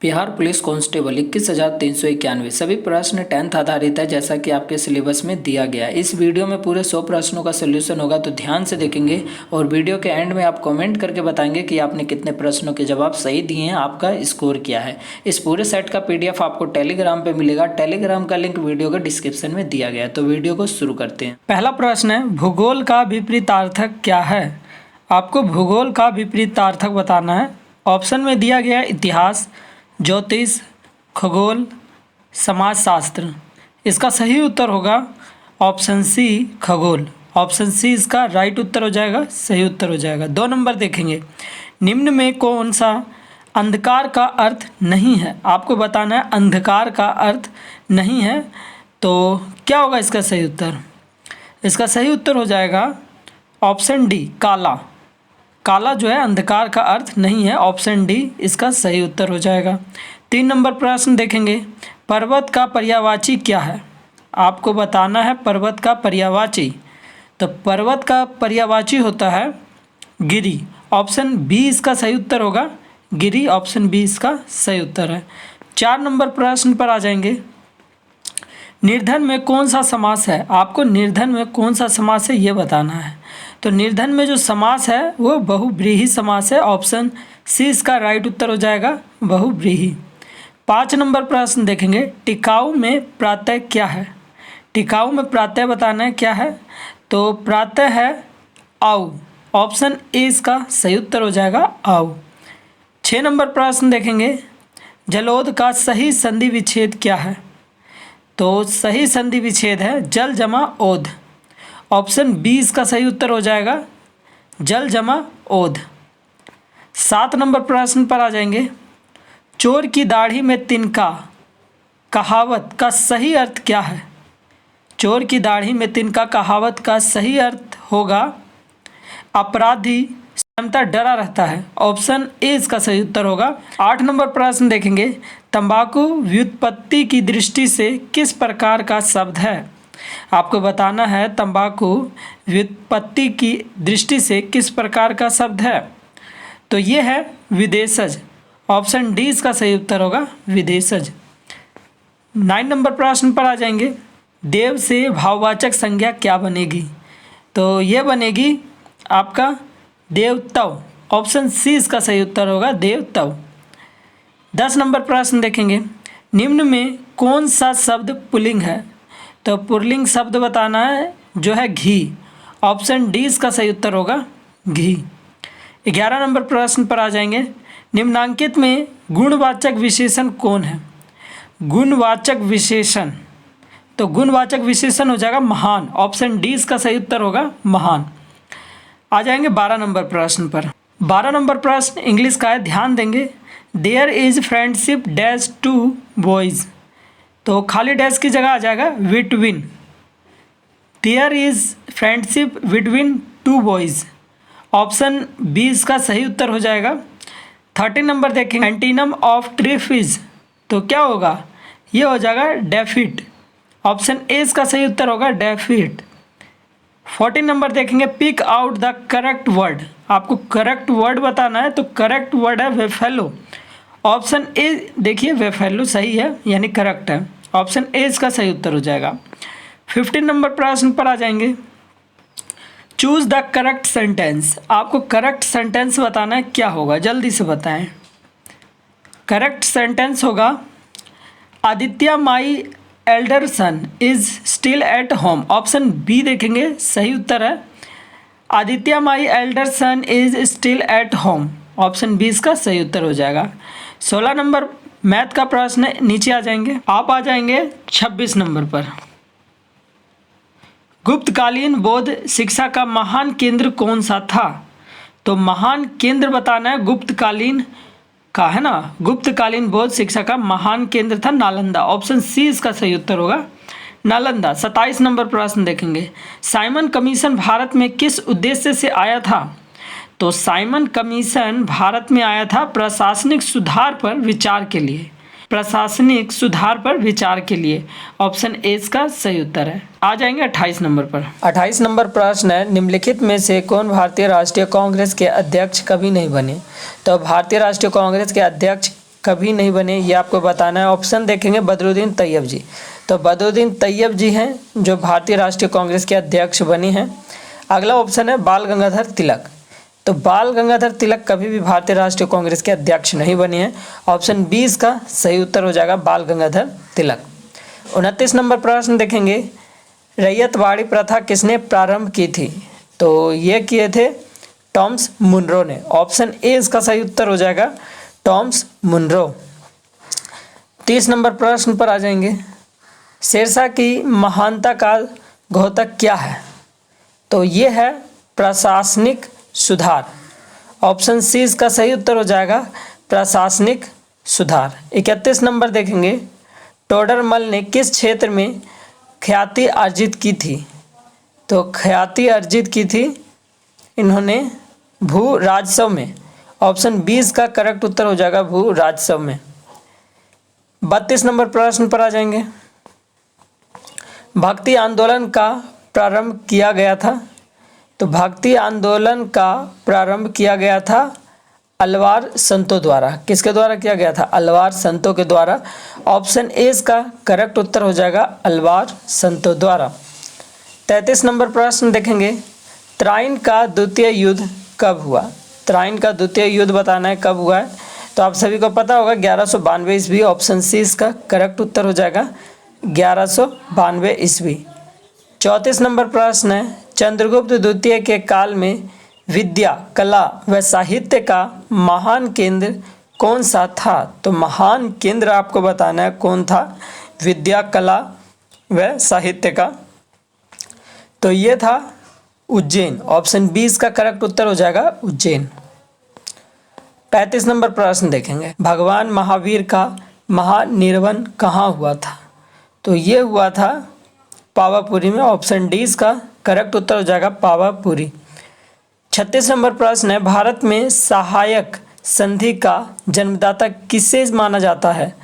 Bihar police constable 21,391 सभी प्रश्न 10th आधारित है, जैसा कि आपके सिलेबस में दिया गया है। इस वीडियो में पूरे 100 प्रश्नों का सोल्यूशन होगा, तो ध्यान से देखेंगे और वीडियो के एंड में आप कमेंट करके बताएंगे कि आपने कितने प्रश्नों के जवाब सही दिए हैं, आपका स्कोर क्या है। इस पूरे सेट का PDF आपको टेलीग्राम पे मिलेगा। टेलीग्राम का लिंक वीडियो के डिस्क्रिप्शन में दिया गया है। तो वीडियो को शुरू करते हैं। पहला प्रश्न है, भूगोल का विपरीतार्थक क्या है? आपको भूगोल का विपरीतार्थक बताना है। ऑप्शन में दिया गया है इतिहास, ज्योतिष, खगोल, समाजशास्त्र। इसका सही उत्तर होगा ऑप्शन सी, खगोल। ऑप्शन सी इसका राइट उत्तर हो जाएगा, सही उत्तर हो जाएगा। 2 नंबर देखेंगे, निम्न में कौन सा अंधकार का अर्थ नहीं है? आपको बताना है अंधकार का अर्थ नहीं है, तो क्या होगा इसका सही उत्तर? इसका सही उत्तर हो जाएगा ऑप्शन डी, काला। काला जो है अंधकार का अर्थ नहीं है। ऑप्शन डी इसका सही उत्तर हो जाएगा। 3 नंबर प्रश्न देखेंगे, पर्वत का पर्यायवाची क्या है? आपको बताना है पर्वत का पर्यायवाची। तो पर्वत का पर्यायवाची होता है गिरि। ऑप्शन बी इसका सही उत्तर होगा, गिरि। ऑप्शन बी इसका सही उत्तर है। 4 नंबर प्रश्न पर आ जाएंगे, निर्धन में कौन सा समास है? आपको निर्धन में कौन सा समास है ये बताना है। तो निर्धन में जो समास है वो बहुव्रीहि समास है। ऑप्शन सी इसका राइट उत्तर हो जाएगा, बहुव्रीहि। 5 नंबर प्रश्न देखेंगे, टिकाऊ में प्रातः क्या है? टिकाऊ में प्रातः बताना है क्या है? तो प्रातः है आऊ। ऑप्शन ए इसका सही उत्तर हो जाएगा, आऊ। 6 नंबर प्रश्न देखेंगे, जलोद का सही संधि विच्छेद क्या है? तो सही संधि विच्छेद है जल जमा ओध। ऑप्शन बी इसका सही उत्तर हो जाएगा, जल जमा ओध। 7 नंबर प्रश्न पर आ जाएंगे, चोर की दाढ़ी में तिनका कहावत का सही अर्थ क्या है? चोर की दाढ़ी में तिनका कहावत का सही अर्थ होगा अपराधी स्वयंतः डरा रहता है। ऑप्शन ए इसका सही उत्तर होगा। 8 नंबर प्रश्न देखेंगे, तंबाकू व्युत्पत्ति की दृष्टि से किस प्रकार का शब्द है? आपको बताना है तंबाकू व्युत्पत्ति की दृष्टि से किस प्रकार का शब्द है? तो ये है विदेशज। ऑप्शन डी इसका सही उत्तर होगा, विदेशज। 9 नंबर प्रश्न पर आ जाएंगे, देव से भाववाचक संज्ञा क्या बनेगी? तो ये बनेगी आपका देवतव। ऑप्शन सी इसका सही उत्तर होगा, देवतव। 10 नंबर प्रश्न देखेंगे, निम्न में कौन सा शब्द पुल्लिंग है? तो पुल्लिंग शब्द बताना है जो है घी। ऑप्शन डी इसका सही उत्तर होगा, घी। 11 नंबर प्रश्न पर आ जाएंगे, निम्नांकित में गुणवाचक विशेषण कौन है? गुणवाचक विशेषण, तो गुणवाचक विशेषण हो जाएगा महान। ऑप्शन डी इसका सही उत्तर होगा, महान। आ जाएंगे 12 नंबर प्रश्न पर। 12 नंबर प्रश्न इंग्लिश का है, ध्यान देंगे। There is friendship dash two boys, तो खाली डैश की जगह आ जाएगा between. There is friendship between two boys. Option B इसका सही उत्तर हो जाएगा। 13 नंबर देखेंगे, एंटीनम ऑफ ट्रिफिज, तो क्या होगा? ये हो जाएगा डेफिट। ऑप्शन ए इसका सही उत्तर होगा, डेफिट। 14 नंबर देखेंगे, pick out the correct word. आपको करेक्ट वर्ड बताना है, तो करेक्ट वर्ड है वेफेलो। ऑप्शन ए देखिए वेफेलो सही है, यानी करेक्ट है। ऑप्शन ए इसका सही उत्तर हो जाएगा। 15 नंबर प्रश्न पर आ जाएंगे, चूज द करेक्ट सेंटेंस। आपको करेक्ट सेंटेंस बताना है, क्या होगा जल्दी से बताएं। करेक्ट सेंटेंस होगा, Aditya my elder son is still at home. Option B देखेंगे सही उत्तर है, Aditya my elder son is still at home. Option B इसका सही उत्तर हो जाएगा। 16 नंबर मैथ का प्रश्न नीचे आ जाएंगे, आप आ जाएंगे 26 नंबर पर। गुप्तकालीन बौद्ध शिक्षा का महान केंद्र कौन सा था? तो महान केंद्र बताना है गुप्तकालीन का, है ना। गुप्तकालीन बौद्ध शिक्षा का महान केंद्र था नालंदा। ऑप्शन सी इसका सही उत्तर होगा, नालंदा। 27 नंबर प्रश्न देखेंगे, साइमन कमीशन भारत में किस उद्देश्य से आया था? तो साइमन कमीशन भारत में आया था प्रशासनिक सुधार पर विचार के लिए। प्रशासनिक सुधार पर विचार के लिए। ऑप्शन ए इसका सही उत्तर है। आ जाएंगे 28 नंबर पर। 28 नंबर प्रश्न है, निम्नलिखित में से कौन भारतीय राष्ट्रीय कांग्रेस के अध्यक्ष कभी नहीं बने? तो भारतीय राष्ट्रीय कांग्रेस के अध्यक्ष कभी नहीं बने, ये आपको बताना है। ऑप्शन देखेंगे बदरुद्दीन तैयब जी, तो बदरुद्दीन तैयब जी हैं जो भारतीय राष्ट्रीय कांग्रेस के अध्यक्ष बनी हैं। अगला ऑप्शन है बाल गंगाधर तिलक, तो बाल गंगाधर तिलक कभी भी भारतीय राष्ट्रीय कांग्रेस के अध्यक्ष नहीं बने हैं। ऑप्शन 20 का सही उत्तर हो जाएगा बाल गंगाधर तिलक। 29 नंबर प्रश्न देखेंगे, रैयतवाड़ी प्रथा किसने प्रारंभ की थी? तो ये किए थे टॉमस मुनरो ने। ऑप्शन ए इसका सही उत्तर हो जाएगा टॉमस मुनरो। 30 नंबर प्रश्न पर आ जाएंगे, शेरशाह की महानता का घोतक क्या है? तो ये है प्रशासनिक सुधार। ऑप्शन सी इसका सही उत्तर हो जाएगा प्रशासनिक सुधार। 31 नंबर देखेंगे, टोडरमल ने किस क्षेत्र में ख्याति अर्जित की थी? तो ख्याति अर्जित की थी इन्होंने भू राजस्व में। ऑप्शन 20 का करेक्ट उत्तर हो जाएगा भू राजस्व में। 32 नंबर प्रश्न पर आ जाएंगे, भक्ति आंदोलन का प्रारंभ किया गया था? तो भक्ति आंदोलन का प्रारंभ किया गया था अलवार संतों द्वारा। किसके द्वारा किया गया था? अलवार संतों के द्वारा। ऑप्शन ए इसका करेक्ट उत्तर हो जाएगा अलवार संतों द्वारा। 33 नंबर प्रश्न देखेंगे, त्राइन का द्वितीय युद्ध कब हुआ? त्राइन का द्वितीय युद्ध बताना है कब हुआ है। तो आप सभी को पता होगा 1192 ईस्वी। ऑप्शन सी इसका करेक्ट उत्तर हो जाएगा 1192 ईस्वी। 34 नंबर प्रश्न है, चंद्रगुप्त द्वितीय के काल में विद्या, कला व साहित्य का महान केंद्र कौन सा था? तो महान केंद्र आपको बताना है कौन था विद्या, कला व साहित्य का। तो ये था उज्जैन। ऑप्शन 20 का करेक्ट उत्तर हो जाएगा उज्जैन। 35 नंबर प्रश्न देखेंगे, भगवान महावीर का महानिर्वाण कहाँ हुआ था? तो ये हुआ था पावापुरी में। ऑप्शन डी इसका करेक्ट उत्तर हो जाएगा पावापुरी। 36 नंबर प्रश्न है, भारत में सहायक संधि का जन्मदाता किसे माना जाता है?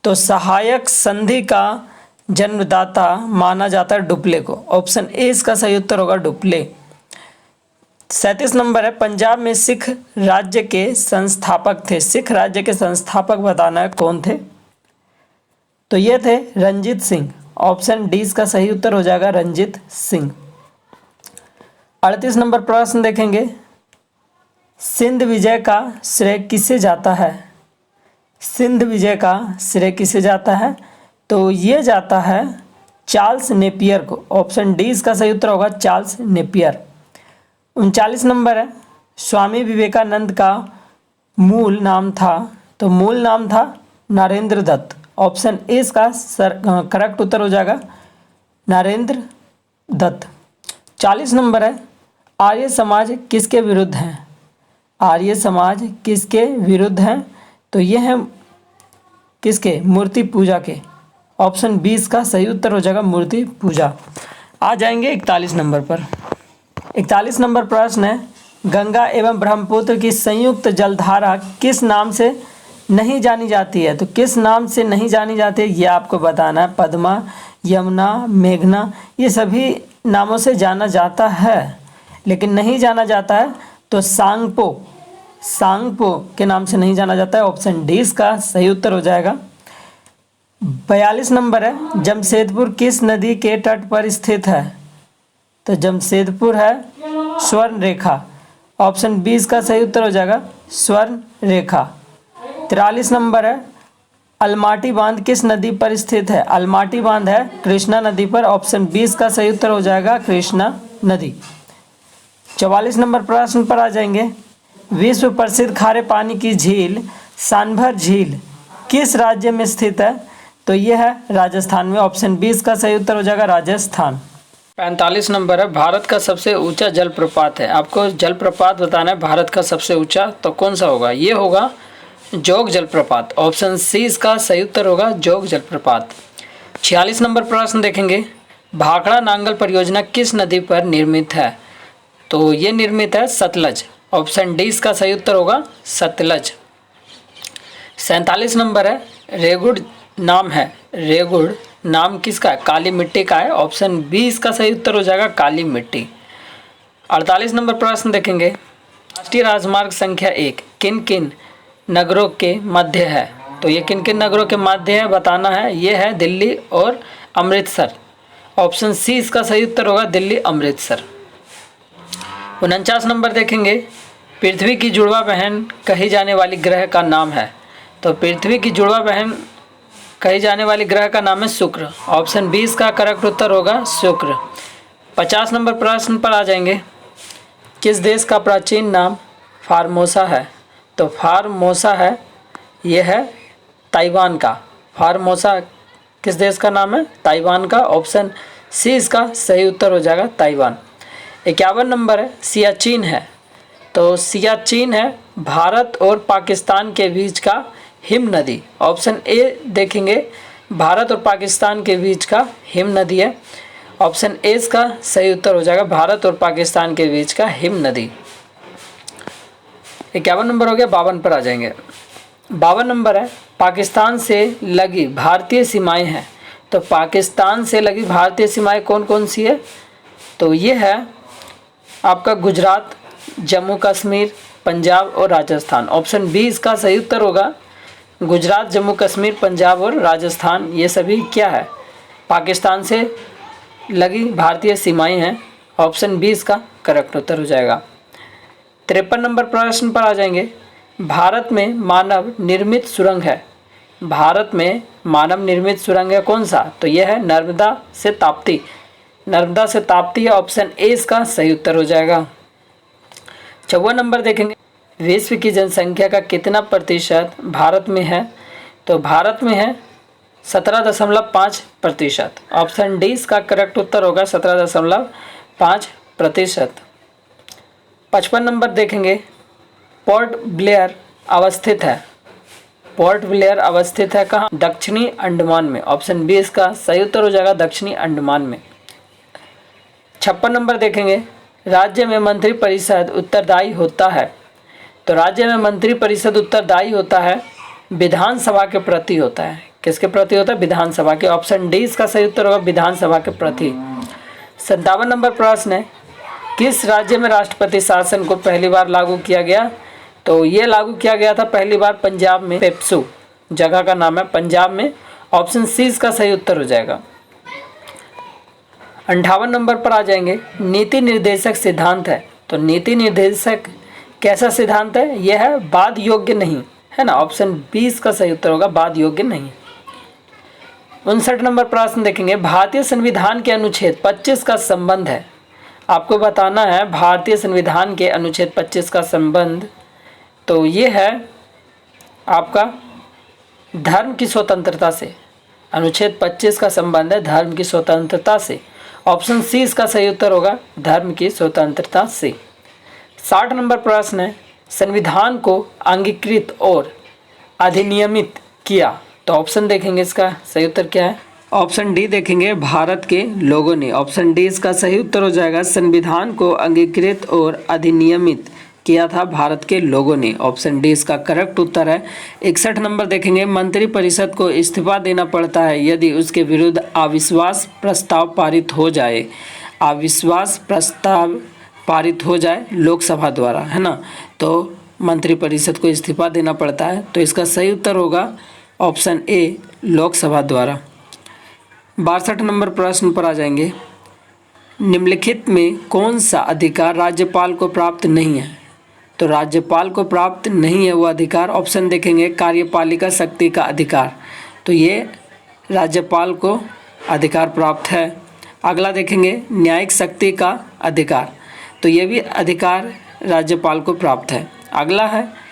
तो सहायक संधि का जन्मदाता माना जाता है डुप्ले को। ऑप्शन ए इसका सही उत्तर होगा डुप्ले। 37 नंबर है, पंजाब में सिख राज्य के संस्थापक थे। सिख राज्य के संस्थापक बताना है कौन थे? तो ये थे रंजीत सिंह। ऑप्शन डी इसका सही उत्तर हो जाएगा रंजीत सिंह। 38 नंबर प्रश्न देखेंगे, सिंध विजय का श्रेय किसे जाता है? सिंध विजय का श्रेय किसे जाता है? तो ये जाता है चार्ल्स नेपियर को। ऑप्शन डी इसका सही उत्तर होगा चार्ल्स नेपियर। 39 नंबर है, स्वामी विवेकानंद का मूल नाम था? तो मूल नाम था नरेंद्र दत्त। ऑप्शन ए इसका करेक्ट उत्तर हो जाएगा नरेंद्र दत्त। 40 नंबर है, आर्य समाज किसके विरुद्ध हैं? आर्य समाज किसके विरुद्ध हैं? तो ये हैं किसके? मूर्ति पूजा के। ऑप्शन 20 का सही उत्तर हो जाएगा मूर्ति पूजा। आ जाएंगे 41 नंबर पर। 41 नंबर प्रश्न है, गंगा एवं ब्रह्मपुत्र की संयुक्त जलधारा किस नाम से नहीं जानी जाती है? तो किस नाम से नहीं जानी जाती है ये आपको बताना है। पद्मा, यमुना, मेघना, ये सभी नामों से जाना जाता है, लेकिन नहीं जाना जाता है तो सांगपो, सांगपो के नाम से नहीं जाना जाता है। ऑप्शन डी इसका सही उत्तर हो जाएगा। 42 नंबर है, जमशेदपुर किस नदी के तट पर स्थित है? तो जमशेदपुर है स्वर्ण रेखा। ऑप्शन 20 का सही उत्तर हो जाएगा स्वर्ण रेखा। 43 नंबर है, अलमाटी बांध किस नदी पर स्थित है? अलमाटी बांध है कृष्णा नदी पर। ऑप्शन 20 का सही उत्तर हो जाएगा कृष्णा नदी। 44 नंबर प्रश्न पर आ जाएंगे, विश्व प्रसिद्ध खारे पानी की झील सानभर झील किस राज्य में स्थित है? तो यह है राजस्थान में। ऑप्शन 20 का सही उत्तर हो जाएगा राजस्थान। 45 नंबर है, भारत का सबसे ऊंचा जलप्रपात है। आपको जलप्रपात बताना है भारत का सबसे ऊंचा, तो कौन सा होगा? ये होगा जोग जलप्रपात। ऑप्शन सी इसका सही उत्तर होगा जोग जलप्रपात। 46 नंबर प्रश्न देखेंगे, भाखड़ा नांगल परियोजना किस नदी पर निर्मित है? तो ये निर्मित है सतलज। ऑप्शन डी इसका सही उत्तर होगा सतलज। 47 नंबर है, रेगुड़ नाम है, रेगुड़ नाम किसका है? काली मिट्टी का है। ऑप्शन बी इसका सही उत्तर हो जाएगा काली मिट्टी। 48 नंबर प्रश्न देखेंगे, राष्ट्रीय राजमार्ग संख्या 1 किन किन नगरों के मध्य है? तो ये किन किन नगरों के मध्य है बताना है। ये है दिल्ली और अमृतसर। ऑप्शन सी इसका सही उत्तर होगा, दिल्ली अमृतसर। 49 नंबर देखेंगे, पृथ्वी की जुड़वा बहन कही जाने वाली ग्रह का नाम है। तो पृथ्वी की जुड़वा बहन कही जाने वाली ग्रह का नाम है शुक्र। ऑप्शन बी इसका करेक्ट उत्तर होगा, शुक्र। 50 नंबर प्रश्न पर आ जाएंगे, किस देश का प्राचीन नाम फार्मोसा है। तो फार्मोसा है, यह है ताइवान का। फार्मोसा किस देश का नाम है, ताइवान का। ऑप्शन सी इसका सही उत्तर हो जाएगा, ताइवान। 51 नंबर है, सियाचिन है। तो सियाचिन है भारत और पाकिस्तान के बीच का हिम नदी। ऑप्शन ए देखेंगे, भारत और पाकिस्तान के बीच का हिम नदी है। ऑप्शन ए इसका सही उत्तर हो जाएगा, भारत और पाकिस्तान के बीच का हिम नदी। 51 नंबर हो गया। 52 पर आ जाएंगे। 52 नंबर है, पाकिस्तान से लगी भारतीय सीमाएं हैं। तो पाकिस्तान से लगी भारतीय सीमाएं कौन कौन सी है। तो ये है आपका गुजरात, जम्मू कश्मीर, पंजाब और राजस्थान। ऑप्शन बी इसका सही उत्तर होगा, गुजरात, जम्मू कश्मीर, पंजाब और राजस्थान, ये सभी क्या है, पाकिस्तान से लगी भारतीय सीमाएं हैं। ऑप्शन बी इसका करेक्ट उत्तर हो जाएगा। 53 नंबर प्रश्न पर आ जाएंगे, भारत में मानव निर्मित सुरंग है। भारत में मानव निर्मित सुरंग है कौन सा। तो यह है नर्मदा से ताप्ती। नर्मदा से ताप्ती है। ऑप्शन ए इसका सही उत्तर हो जाएगा। 54 नंबर देखेंगे, विश्व की जनसंख्या का कितना प्रतिशत भारत में है। तो भारत में है 17.5%। ऑप्शन डी इसका करेक्ट उत्तर होगा, 17.5%। 55 नंबर देखेंगे, पोर्ट ब्लेयर अवस्थित है। पोर्ट ब्लेयर अवस्थित है कहाँ, दक्षिणी अंडमान में। ऑप्शन बी इसका सही उत्तर हो जाएगा, दक्षिणी अंडमान में। 56 नंबर देखेंगे, राज्य में मंत्री परिषद उत्तरदायी होता है। तो राज्य में मंत्री परिषद उत्तरदायी होता है, विधानसभा के प्रति होता है। किसके प्रति होता है, विधानसभा के। ऑप्शन डी इसका सही उत्तर होगा, विधानसभा के प्रति। 57 नंबर प्रश्न है, किस राज्य में राष्ट्रपति शासन को पहली बार लागू किया गया। तो ये लागू किया गया था पहली बार पंजाब में, पेप्सू जगह का नाम है, पंजाब में। ऑप्शन सी इसका सही उत्तर हो जाएगा। 58 नंबर पर आ जाएंगे, नीति निर्देशक सिद्धांत है। तो नीति निर्देशक कैसा सिद्धांत है, यह है वाद योग्य नहीं, है ना। ऑप्शन बी इसका सही उत्तर होगा, वाद योग्य नहीं। 59 नंबर प्रश्न देखेंगे, भारतीय संविधान के अनुच्छेद 25 का संबंध है। आपको बताना है भारतीय संविधान के अनुच्छेद 25 का संबंध। तो ये है आपका धर्म की स्वतंत्रता से। अनुच्छेद 25 का संबंध है धर्म की स्वतंत्रता से। ऑप्शन सी इसका सही उत्तर होगा, धर्म की स्वतंत्रता से। 60 नंबर प्रश्न है, संविधान को अंगीकृत और अधिनियमित किया। तो ऑप्शन देखेंगे, इसका सही उत्तर क्या है। ऑप्शन डी देखेंगे, भारत के लोगों ने। ऑप्शन डी इसका सही उत्तर हो जाएगा, संविधान को अंगीकृत और अधिनियमित किया था भारत के लोगों ने। ऑप्शन डी इसका करेक्ट उत्तर है। 61 नंबर देखेंगे, मंत्रिपरिषद को इस्तीफा देना पड़ता है यदि उसके विरुद्ध अविश्वास प्रस्ताव पारित हो जाए। अविश्वास प्रस्ताव पारित हो जाए लोकसभा द्वारा, है ना। तो मंत्रिपरिषद को इस्तीफा देना पड़ता है। तो इसका सही उत्तर होगा ऑप्शन ए, लोकसभा द्वारा। 62 नंबर प्रश्न पर आ जाएंगे, निम्नलिखित में कौन सा अधिकार राज्यपाल को प्राप्त नहीं है। तो राज्यपाल को प्राप्त नहीं है वो अधिकार। ऑप्शन देखेंगे, कार्यपालिका शक्ति का अधिकार। तो ये राज्यपाल को अधिकार प्राप्त है। अगला देखेंगे, न्यायिक शक्ति का अधिकार। तो ये भी अधिकार राज्यपाल को प्राप्त है। अगला है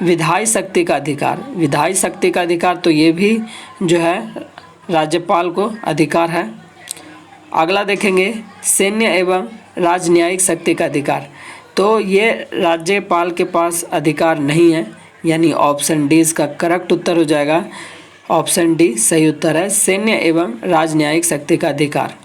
विधायी शक्ति का अधिकार। विधायी शक्ति का अधिकार, तो ये भी जो है राज्यपाल को अधिकार है। अगला देखेंगे, सैन्य एवं राजन्यायिक शक्ति का अधिकार। तो ये राज्यपाल के पास अधिकार नहीं है, यानी ऑप्शन डी इसका करेक्ट उत्तर हो जाएगा। ऑप्शन डी सही उत्तर है, सैन्य एवं राजन्यायिक शक्ति का अधिकार।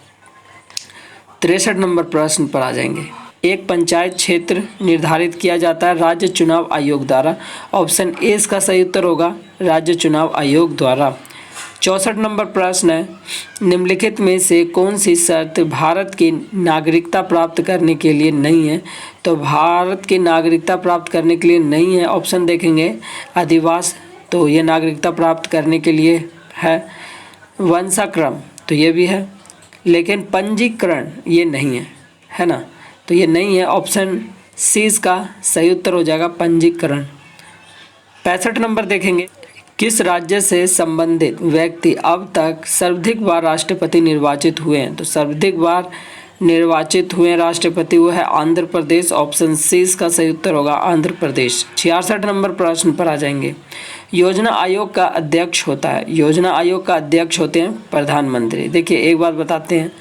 63 नंबर प्रश्न पर आ जाएंगे, एक पंचायत क्षेत्र निर्धारित किया जाता है राज्य चुनाव आयोग द्वारा। ऑप्शन ए इसका सही उत्तर होगा, राज्य चुनाव आयोग द्वारा। 64 नंबर प्रश्न है, निम्नलिखित में से कौन सी शर्त भारत की नागरिकता प्राप्त करने के लिए नहीं है। तो भारत की नागरिकता प्राप्त करने के लिए नहीं है। ऑप्शन देखेंगे, अधिवास तो ये नागरिकता प्राप्त करने के लिए है। वंशाक्रम तो ये भी है, लेकिन पंजीकरण ये नहीं है ना, तो ये नहीं है। ऑप्शन सी इसका सही उत्तर हो जाएगा, पंजीकरण। 65 नंबर देखेंगे, किस राज्य से संबंधित व्यक्ति अब तक सर्वाधिक बार राष्ट्रपति निर्वाचित हुए हैं? तो सर्वाधिक बार निर्वाचित हुए राष्ट्रपति वो है आंध्र प्रदेश। ऑप्शन सी इसका सही उत्तर होगा, आंध्र प्रदेश। 66 नंबर प्रश्न पर आ जाएंगे, योजना आयोग का अध्यक्ष होता है, योजना आयोग का अध्यक्ष होते हैं प्रधानमंत्री। देखिए एक बात बताते हैं,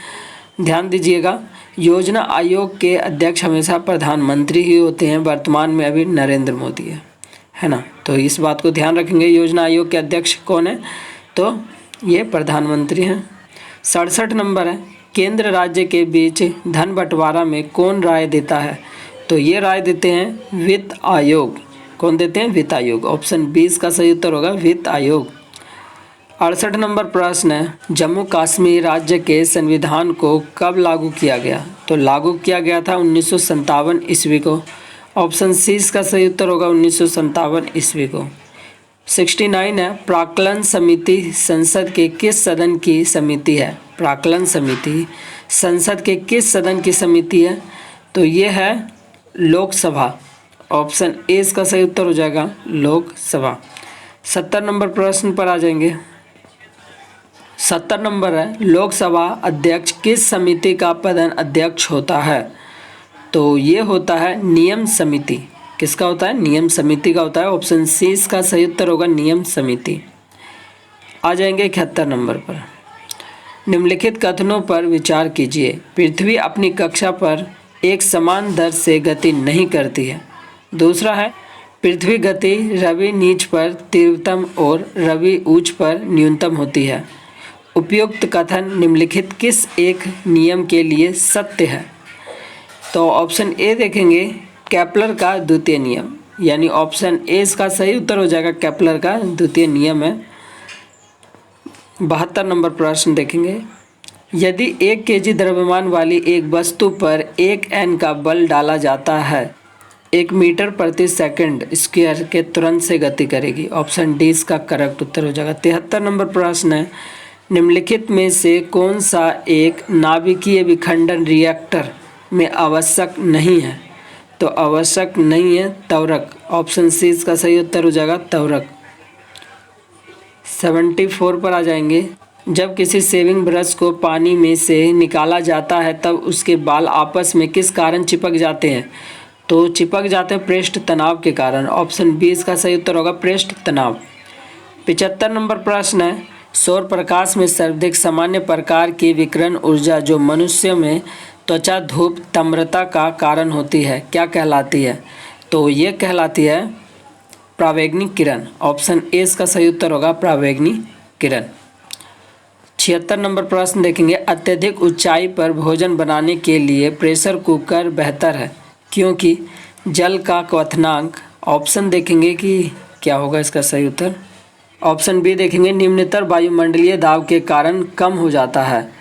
ध्यान दीजिएगा, योजना आयोग के अध्यक्ष हमेशा प्रधानमंत्री ही होते हैं। वर्तमान में अभी नरेंद्र मोदी है ना, तो इस बात को ध्यान रखेंगे। योजना आयोग के अध्यक्ष कौन है? तो ये प्रधानमंत्री हैं। 67 नंबर है, केंद्र राज्य के बीच धन बंटवारा में कौन राय देता है? तो ये राय देते हैं वित्त आयोग। कौन देते हैं? वित्त आयोग। ऑप्शन 20 का सही उत्तर होगा, वित्त आयोग। 68 नंबर प्रश्न है, जम्मू कश्मीर राज्य के संविधान को कब लागू किया गया? तो लागू किया गया था 1957 ईस्वी को। ऑप्शन सी इसका सही उत्तर होगा, 1957 ईस्वी को। 69 है, प्राक्कलन समिति संसद के किस सदन की समिति है? प्राक्कलन समिति संसद के किस सदन की समिति है? तो ये है लोकसभा। ऑप्शन ए इसका सही उत्तर हो जाएगा, लोकसभा। 70 नंबर प्रश्न पर आ जाएंगे। 70 नंबर है, लोकसभा अध्यक्ष किस समिति का प्रधान अध्यक्ष होता है? तो ये होता है नियम समिति। किसका होता है? नियम समिति का होता है। ऑप्शन सी इसका सही उत्तर होगा, नियम समिति। आ जाएंगे 71 नंबर पर, निम्नलिखित कथनों पर विचार कीजिए। पृथ्वी अपनी कक्षा पर एक समान दर से गति नहीं करती है। दूसरा है, पृथ्वी गति रवि नीच पर तीव्रतम और रवि उच्च पर न्यूनतम होती है। उपयुक्त कथन निम्नलिखित किस एक नियम के लिए सत्य है? तो ऑप्शन ए देखेंगे, केपलर का द्वितीय नियम, यानी ऑप्शन ए इसका सही उत्तर हो जाएगा, केपलर का द्वितीय नियम है। 72 नंबर प्रश्न देखेंगे, यदि 1 kg द्रव्यमान वाली एक वस्तु पर 1 N का बल डाला जाता है, 1 मीटर प्रति सेकंड स्क्वायर के तुरंत से गति करेगी। ऑप्शन डी इसका करेक्ट उत्तर हो जाएगा। 73 नंबर प्रश्न है, निम्नलिखित में से कौन सा एक नाभिकीय विखंडन रिएक्टर में आवश्यक नहीं है? तो आवश्यक नहीं है त्वरक। ऑप्शन सी इसका सही उत्तर हो जाएगा, त्वरक। 74 पर आ जाएंगे, जब किसी शेविंग ब्रश को पानी में से निकाला जाता है तब उसके बाल आपस में किस कारण चिपक जाते हैं? तो चिपक जाते हैं पृष्ठ तनाव के कारण। ऑप्शन बी इसका सही उत्तर होगा, पृष्ठ तनाव। 75 नंबर प्रश्न है, सौर प्रकाश में सर्वाधिक सामान्य प्रकार की विकिरण ऊर्जा जो मनुष्य में त्वचा धूप तम्रता का कारण होती है, क्या कहलाती है? तो ये कहलाती है परावैंगनिक किरण। ऑप्शन ए इसका सही उत्तर होगा, परावैंगनिक किरण। 76 नंबर प्रश्न देखेंगे, अत्यधिक ऊंचाई पर भोजन बनाने के लिए प्रेशर कुकर बेहतर है क्योंकि जल का क्वथनांक। ऑप्शन देखेंगे कि क्या होगा इसका सही उत्तर। ऑप्शन बी देखेंगे, निम्नतर वायुमंडलीय दाब के कारण कम हो जाता है,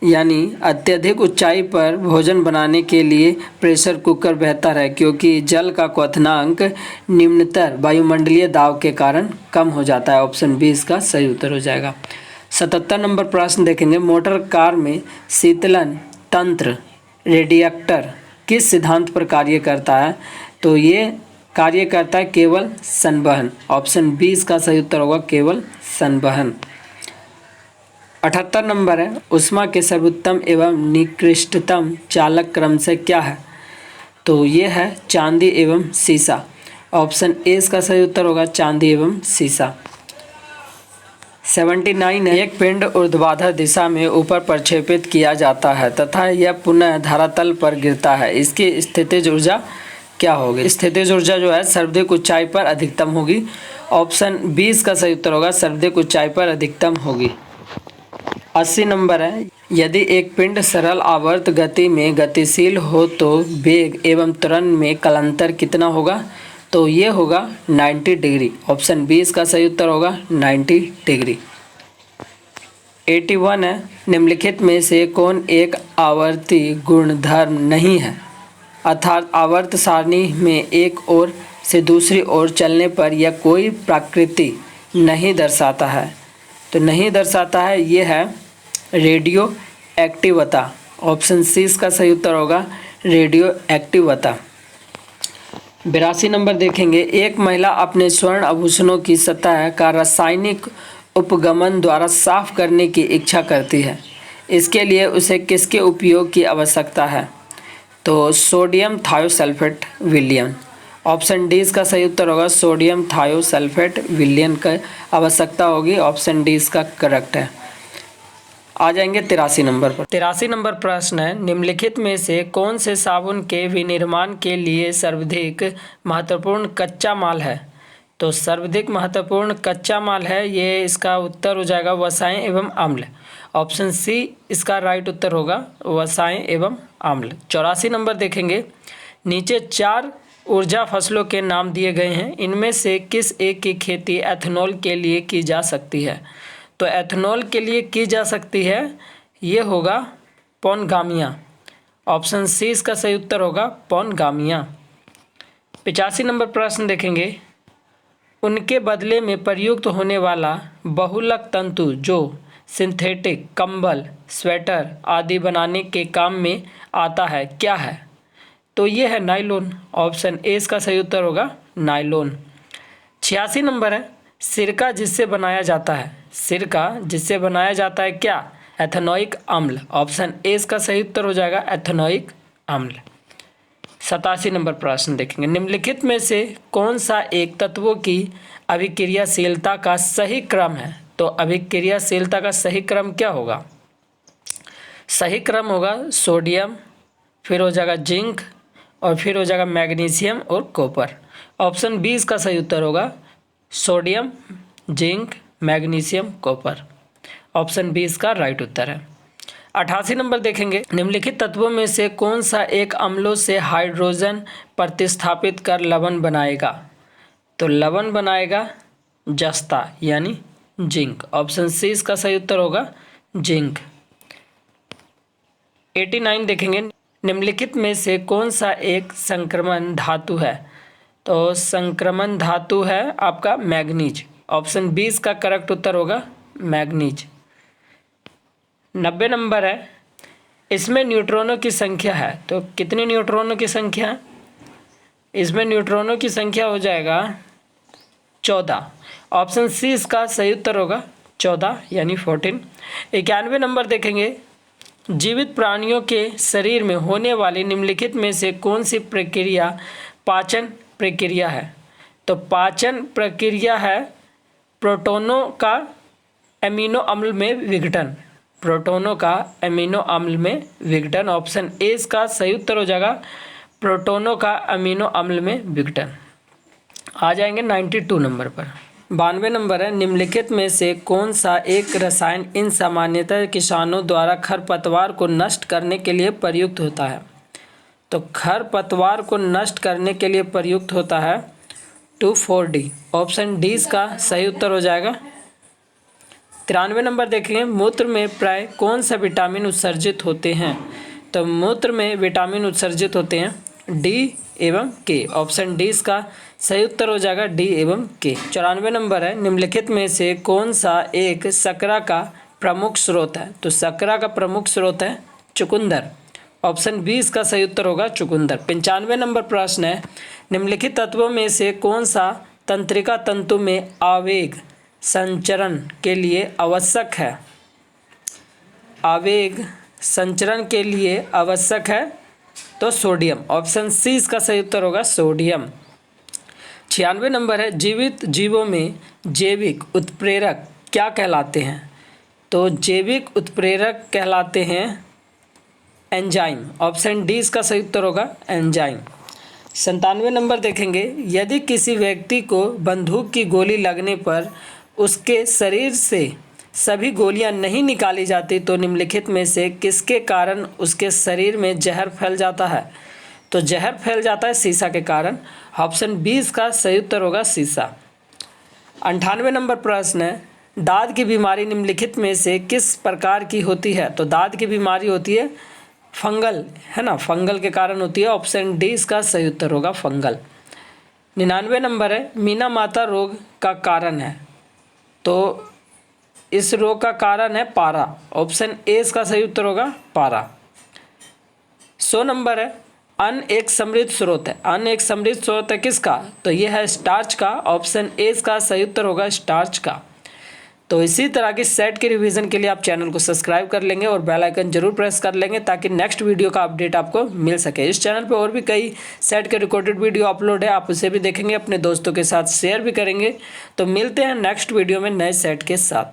यानी अत्यधिक ऊंचाई पर भोजन बनाने के लिए प्रेशर कुकर बेहतर है क्योंकि जल का क्वथनांक निम्नतर वायुमंडलीय दाब के कारण कम हो जाता है। ऑप्शन बी इसका सही उत्तर हो जाएगा। 77 नंबर प्रश्न देखेंगे, मोटर कार में शीतलन तंत्र रेडिएटर किस सिद्धांत पर कार्य करता है? तो ये कार्य करता है केवल संवहन। ऑप्शन बी इसका सही उत्तर होगा, केवल संवहन। 78 नंबर है, ऊष्मा के सर्वोत्तम एवं निकृष्टतम चालक क्रम से क्या है? तो ये है चांदी एवं सीसा। ऑप्शन ए इसका सही उत्तर होगा, चांदी एवं सीसा। 79 है, एक पिंड ऊर्ध्वाधर दिशा में ऊपर प्रक्षेपित किया जाता है तथा यह पुनः धरातल पर गिरता है, इसकी स्थितिज ऊर्जा क्या होगी? स्थितिज ऊर्जा जो है सर्वाधिक ऊंचाई पर अधिकतम होगी। ऑप्शन बी इसका सही उत्तर होगा, सर्वाधिक ऊंचाई पर अधिकतम होगी। 80 नंबर है, यदि एक पिंड सरल आवर्त गति में गतिशील हो तो वेग एवं त्वरण में कालांतर कितना होगा? तो ये होगा 90 डिग्री। ऑप्शन बी इसका सही उत्तर होगा, 90 डिग्री। 81 है, निम्नलिखित में से कौन एक आवर्ती गुणधर्म नहीं है? अर्थात आवर्त सारणी में एक और से दूसरी ओर चलने पर यह कोई प्रकृति नहीं दर्शाता है। तो नहीं दर्शाता है, ये है रेडियो एक्टिवता। ऑप्शन सी इसका सही उत्तर होगा, रेडियो एक्टिवता। 82 नंबर देखेंगे, एक महिला अपने स्वर्ण आभूषणों की सतह का रासायनिक उपगमन द्वारा साफ करने की इच्छा करती है। इसके लिए उसे किसके उपयोग की आवश्यकता है? तो सोडियम थायोसल्फेट विलयन। ऑप्शन डी इसका सही उत्तर होगा, सोडियम थायोसल्फेट विलयन का आवश्यकता होगी। ऑप्शन डी इसका करेक्ट है। आ जाएंगे 83 नंबर पर। 83 नंबर प्रश्न है, निम्नलिखित में से कौन से साबुन के विनिर्माण के लिए सर्वाधिक महत्वपूर्ण कच्चा माल है? तो सर्वाधिक महत्वपूर्ण कच्चा माल है, ये इसका उत्तर हो जाएगा वसाएं एवं अम्ल। ऑप्शन सी इसका राइट उत्तर होगा, वसाएं एवं अम्ल। 84 नंबर देखेंगे, नीचे 4 ऊर्जा फसलों के नाम दिए गए हैं, इनमें से किस एक की खेती एथेनॉल के लिए की जा सकती है? तो एथेनॉल के लिए की जा सकती है, ये होगा पौनगामिया। ऑप्शन सी इसका सही उत्तर होगा, पौनगामिया। 85 नंबर प्रश्न देखेंगे, उनके बदले में प्रयुक्त होने वाला बहुलक तंतु जो सिंथेटिक कंबल, स्वेटर आदि बनाने के काम में आता है, क्या है? तो ये है नायलॉन। ऑप्शन ए इसका सही उत्तर होगा, नायलॉन। 86 नंबर है, सिरका जिससे बनाया जाता है, सिरका जिससे बनाया जाता है क्या? एथेनोइक अम्ल। ऑप्शन ए इसका सही उत्तर हो जाएगा, एथेनोइक अम्ल। 87 नंबर प्रश्न देखेंगे, निम्नलिखित में से कौन सा एक तत्वों की अभिक्रियाशीलता का सही क्रम है? तो अभिक्रियाशीलता का सही क्रम क्या होगा? सही क्रम होगा सोडियम, फिर हो जाएगा जिंक, और फिर हो जाएगा मैग्नीशियम और कॉपर। ऑप्शन बी इसका सही उत्तर होगा, sodium, zinc, magnesium, copper. Option B इसका राइट उत्तर है। 88 नंबर देखेंगे, निम्नलिखित तत्वों में से कौन सा एक अम्लों से हाइड्रोजन प्रतिस्थापित कर लवण बनाएगा? तो लवण बनाएगा जस्ता यानी जिंक। ऑप्शन सी इसका सही उत्तर होगा, जिंक। 89 देखेंगे, निम्नलिखित में से कौन सा एक संक्रमण धातु है? तो संक्रमण धातु है आपका मैग्नीज। ऑप्शन बी इसका करेक्ट उत्तर होगा, मैग्नीज। 90 नंबर है, इसमें न्यूट्रॉनों की संख्या है, तो कितनी न्यूट्रॉनों की संख्या है? इसमें न्यूट्रॉनों की संख्या हो जाएगा 14। ऑप्शन सी इसका सही उत्तर होगा, 14 यानी 14। 91 नंबर देखेंगे, जीवित प्राणियों के शरीर में होने वाली निम्नलिखित में से कौन सी प्रक्रिया पाचन प्रक्रिया है? तो पाचन प्रक्रिया है प्रोटोनों का एमिनो अम्ल में विघटन, प्रोटोनों का एमिनो अम्ल में विघटन। ऑप्शन ए इसका सही उत्तर हो जाएगा, प्रोटोनों का अमीनो अम्ल में विघटन। आ जाएंगे 92 नंबर पर। 92 नंबर है, निम्नलिखित में से कौन सा एक रसायन इन सामान्यतः किसानों द्वारा खरपतवार को नष्ट करने के लिए प्रयुक्त होता है? तो खरपतवार को नष्ट करने के लिए प्रयुक्त होता है 2,4-D। ऑप्शन डी इसका सही उत्तर हो जाएगा। 93 नंबर देखेंगे, मूत्र में प्राय कौन सा विटामिन उत्सर्जित होते हैं? तो मूत्र में विटामिन उत्सर्जित होते हैं डी एवं के। ऑप्शन डी इसका सही उत्तर हो जाएगा, डी एवं के। 94 नंबर है, निम्नलिखित में से कौन सा एक शर्करा का प्रमुख स्रोत है? तो शर्करा का प्रमुख स्रोत है चुकंदर। ऑप्शन बी इसका सही उत्तर होगा, चुकंदर। 95 नंबर प्रश्न है, निम्नलिखित तत्वों में से कौन सा तंत्रिका तंतु में आवेग संचरण के लिए आवश्यक है? आवेग संचरण के लिए आवश्यक है तो सोडियम। ऑप्शन सी इसका सही उत्तर होगा, सोडियम। 96 नंबर है, जीवित जीवों में जैविक उत्प्रेरक क्या कहलाते हैं? तो जैविक उत्प्रेरक कहलाते हैं एंजाइम। ऑप्शन डी इसका सही उत्तर होगा, एंजाइम। 97 नंबर देखेंगे, यदि किसी व्यक्ति को बंदूक की गोली लगने पर उसके शरीर से सभी गोलियां नहीं निकाली जाती तो निम्नलिखित में से किसके कारण उसके शरीर में जहर फैल जाता है? तो जहर फैल जाता है सीसा के कारण। ऑप्शन बी इसका सही उत्तर होगा, सीसा। 98 नंबर प्रश्न है, दाद की बीमारी निम्नलिखित में से किस प्रकार की होती है? तो दाद की बीमारी होती है फंगल, है ना, फंगल के कारण होती है। ऑप्शन डी इसका सही उत्तर होगा, फंगल। 99 नंबर है, मीना माता रोग का कारण है, तो इस रोग का कारण है पारा। ऑप्शन ए इसका सही उत्तर होगा पारा। 100 नंबर है, अन्न एक समृद्ध स्रोत है। अन्न एक समृद्ध स्रोत है किसका? तो ये है स्टार्च का। ऑप्शन ए इसका सही उत्तर होगा स्टार्च का। तो इसी तरह की सेट के रिवीजन के लिए आप चैनल को सब्सक्राइब कर लेंगे और बेल आइकन जरूर प्रेस कर लेंगे ताकि नेक्स्ट वीडियो का अपडेट आपको मिल सके। इस चैनल पे और भी कई सेट के रिकॉर्डेड वीडियो अपलोड है, आप उसे भी देखेंगे, अपने दोस्तों के साथ शेयर भी करेंगे। तो मिलते हैं नेक्स्ट वीडियो में नए सेट के साथ।